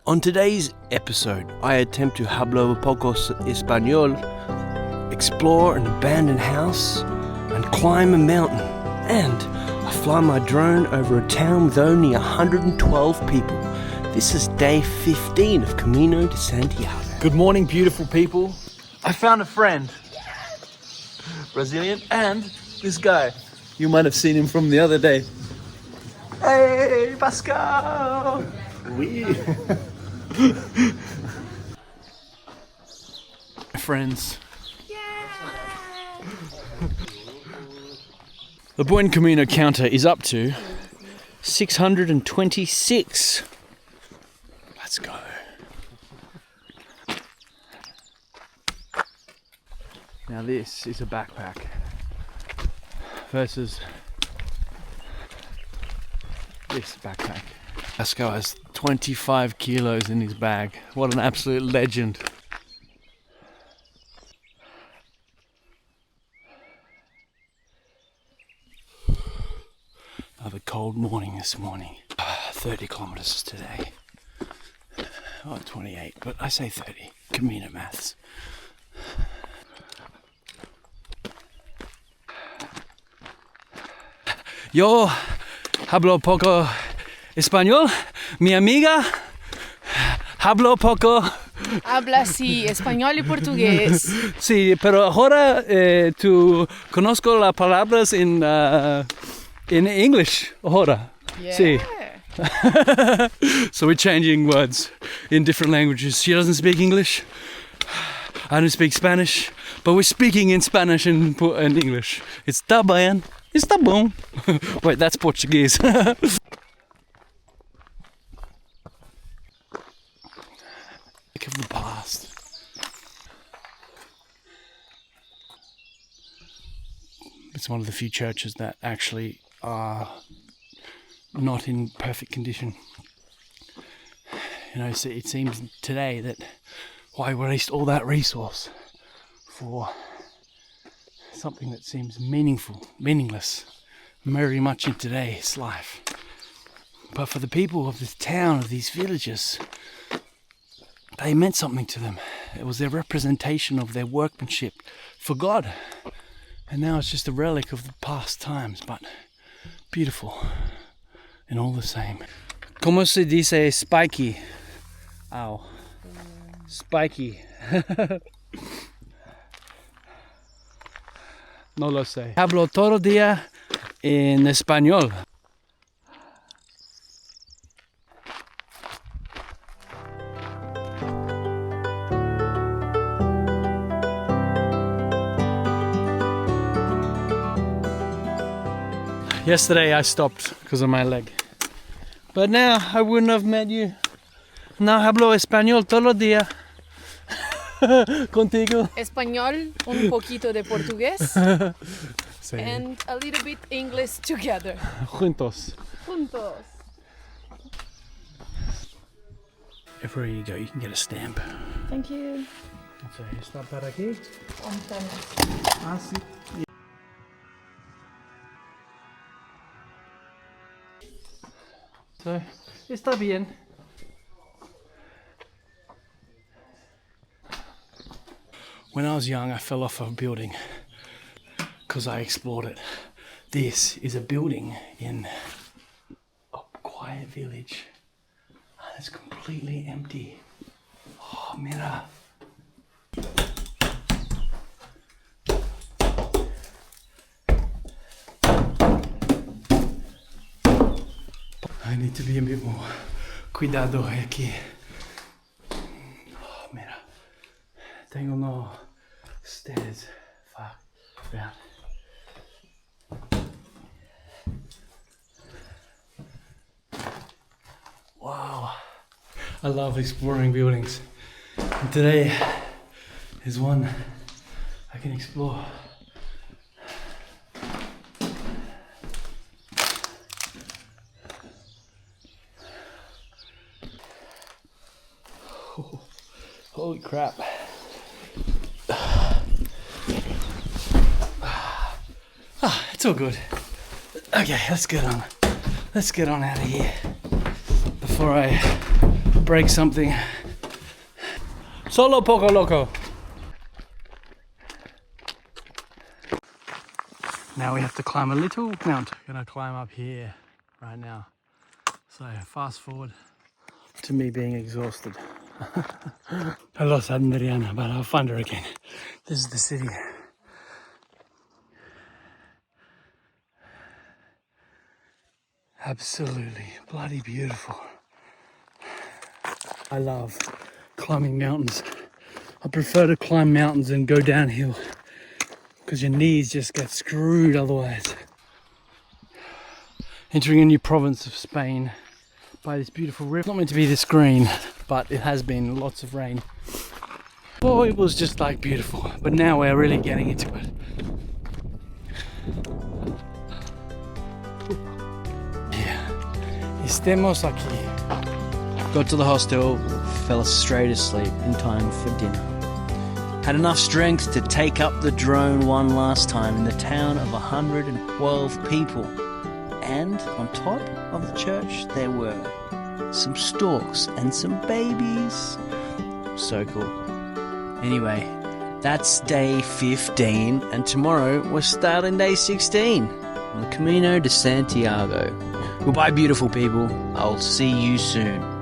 On today's episode, I attempt to hablo un poco español, explore an abandoned house, and climb a mountain. And I fly my drone over a town with only 112 people. This is day 15 of Camino de Santiago. Good morning, beautiful people. I found a friend. Brazilian, and this guy. You might have seen him from the other day. Hey, Pascal! Oui. Friends. The Buen Camino counter is up to 626. Let's go. Now this is a backpack versus this backpack. Pascal has 25 kilos in his bag. What an absolute legend. Another cold morning this morning. 30 kilometers today. Oh, 28, but I say 30. Camino maths. Yo hablo poco español. Mi amiga hablo poco. Habla sí, español y portugués. Sí, pero ahora tú conozco las palabras en English. Ahora. Yeah. Sí. So we're changing words in different languages. She doesn't speak English. I don't speak Spanish. But we're speaking in Spanish and English. Está bien. Está bom. Wait, that's Portuguese. Think of the past. It's one of the few churches that actually are not in perfect condition. You know, so it seems today that why waste all that resource for something that seems meaningless, very much in today's life. But for the people of this town, of these villages, they meant something to them. It was their representation of their workmanship for God. And now it's just a relic of the past times, but beautiful and all the same. ¿Cómo se dice spiky? Ow. Spiky. No lo sé. Hablo todo el día en español. Yesterday I stopped because of my leg. But now I wouldn't have met you. Now hablo español todo el día. Contigo. Español, un poquito de portugués, Sí. and a little bit English together. Juntos. Juntos. Everywhere you go, you can get a stamp. Thank you. So, está para aquí. Hontanas. Ah, sí. So, está bien. When I was young, I fell off a building because I explored it. This is a building in a quiet village. And it's completely empty. Oh, mira. I need to be a bit more cuidado aquí. Oh, mira. Tengo no stairs. Fuck. Down. Wow. I love exploring buildings. And today is one I can explore. Oh, holy crap. It's all good. Okay, let's get on out of here before I break something. Solo poco loco. Now we have to climb a little mountain. Gonna climb up here right now. So fast forward to me being exhausted. I lost Adriana, but I'll find her again. This is the city. Absolutely bloody beautiful. I love climbing mountains. I prefer to climb mountains and go downhill because your knees just get screwed otherwise. Entering a new province of Spain by this beautiful river. It's not meant to be this green, but it has been lots of rain. Before it was just like beautiful, but now we're really getting into it. Yeah, estemos aquí. Got to the hostel, fell straight asleep in time for dinner. Had enough strength to take up the drone one last time in the town of 112 people. And on top of the church there were some storks and some babies. So cool. Anyway, that's day 15, and tomorrow we're starting day 16 on the Camino de Santiago. Goodbye, beautiful people. I'll see you soon.